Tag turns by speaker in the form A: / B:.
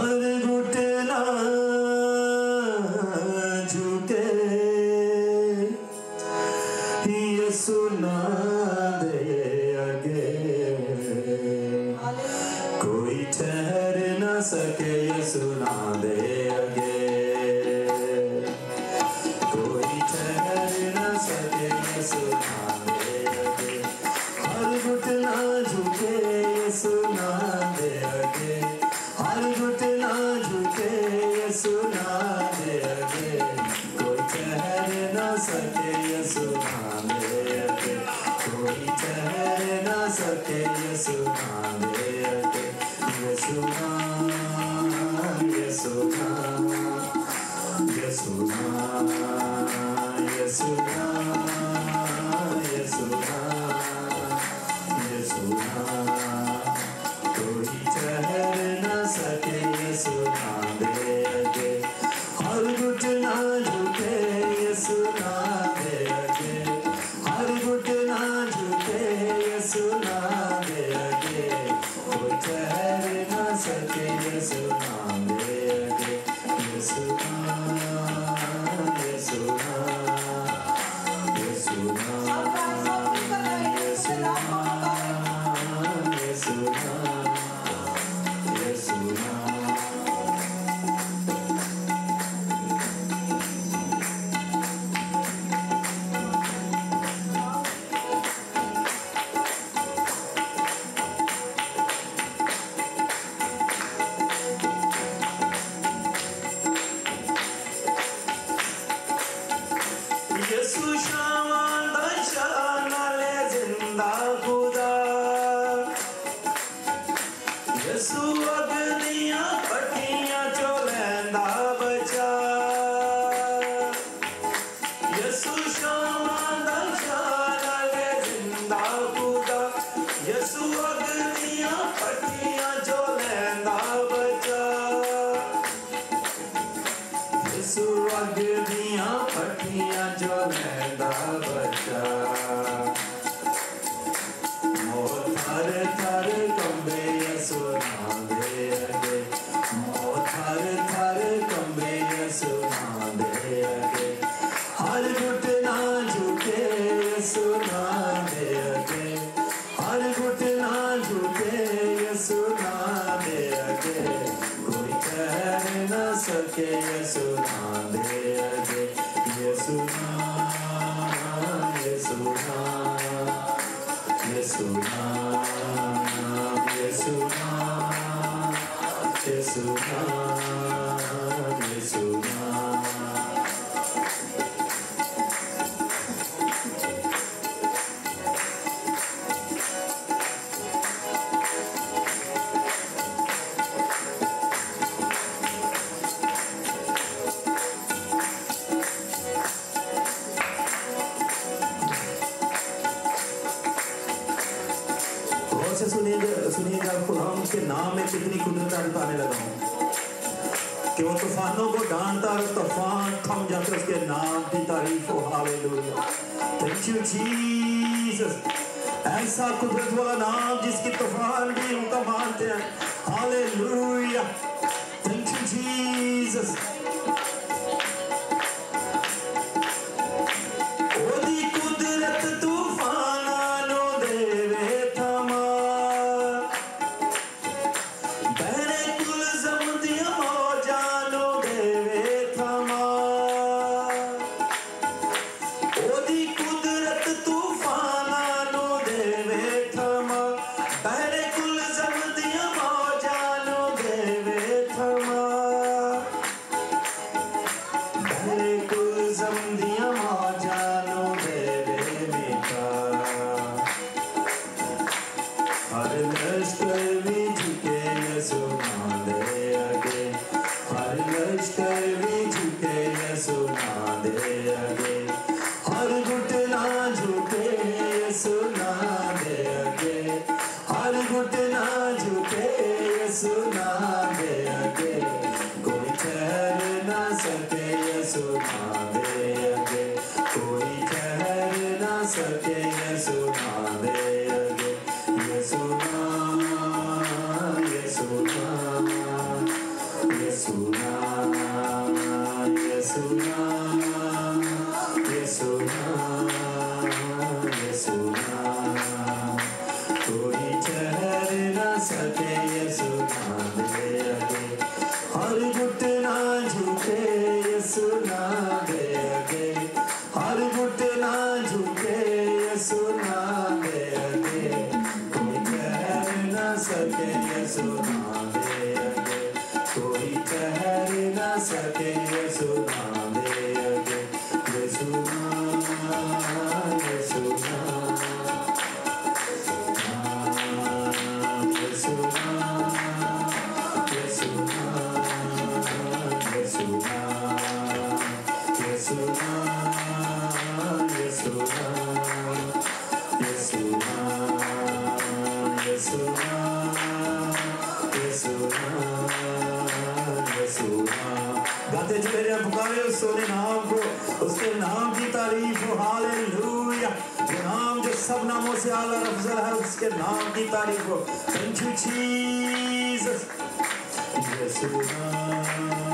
A: हर घुटना झुके यीशु नाम आगे कोई ठहर न सके यीशु नाम आगे कोई ठहर न सके यीशु नाम आगे हर घुटना झुके यीशु नाम आगे हर घुटना झुके यीशु नाम आगे कोई ठहर न सके यीशु नाम आगे कोई ठहर न सके यीशु नाम आगे यीशु नाम यीशु नाम यीशु नाम यीशु नाम यीशु नाम यीशु नाम कोई ठहर न सके यीशु नाम आगे हर घुटना झुके यीशु नाम आगे हर घुटना झुके यीशु नाम आगे कोई ठहर न सके यीशु नाम आगे यीशु नाम यीशु नाम यीशु नाम यीशु नाम यीशु नाम यीशु नाम यीशु शामांदा शानाले जिंदा खुदा यीशु अग्नियां भट्टियां चो लैंदा बचा यीशु शामांदा शानाले जिंदा खुदा यीशु अग्नियां भट्टियां चो लैंदा बचा यीशु अग्नियां भट्टियां चो लैंदा बचा मोर थर थर कंबे यीशु नाम आगे मोर थर थर कंबे यीशु नाम आगे हर घुटना झुके यीशु नाम आगे हर घुटना झुके यीशु नाम आगे कोई ठहर न सके यीशु नाम आगे यीशु नाम यीशु नाम यीशु नाम यीशु नाम यीशु नाम यीशु नाम गौर से सुनिएगा खुदाम के नाम में कितनी कुदरत बताने लगा हूं कि वो तूफानों को डांटता और तूफान थम जाते उसके नाम की तारीफ हो हालेलुया थैंक यू जीसस ऐसा कुदरत वाला नाम जिसकी तूफान भी उनका मानते हैं हालेलुया थैंक यू जीसस ओदी कुदरत तूफानों देवे थमा बहरे कुल जमदियां मौजानो देवे थमा ओदी कुदरत तूफानों देवे थमा बहरे कुल जमदियां मौजानो देवे थमा बहरे कुल जमदियां मौजानो देवे मिटा हर लश्कर भी झुके यीशु नाम आगे हर लश्कर भी झुके यीशु नाम आगे हर घुटना झुके यीशु नाम आगे हर घुटना झुके यीशु नाम आगे कोई ठहर ना सके यीशु नाम आगे कोई ठहर ना सके यीशु नाम आगे यीशु नाम यीशु नाम यीशु नाम, यीशु नाम, यीशु नाम, कोई ठहर ना सके यीशु नाम दे आगे, हर घुटना झुके यीशु नाम दे आगे, हर घुटना झुके यीशु नाम दे आगे, कोई ठहर ना सके यीशु नाम दे आगे, कोई ठहर ना सके यीशु नाम दे आगे, यीशु नाम, यीशु नाम, यीशु नाम, यीशु नाम, यीशु नाम, यीशु नाम, यीशु नाम, यीशु नाम, यीशु नाम, यीशु नाम, यीशु नाम। गाते चले जाए, पुकारे उस सोने नाम को, उसके नाम की तारीफ हो, हालेलुया। वो नाम जो सब नामों से आला अफजल है, उसके नाम की तारीफ हो। Thank you Jesus. यीशु नाम,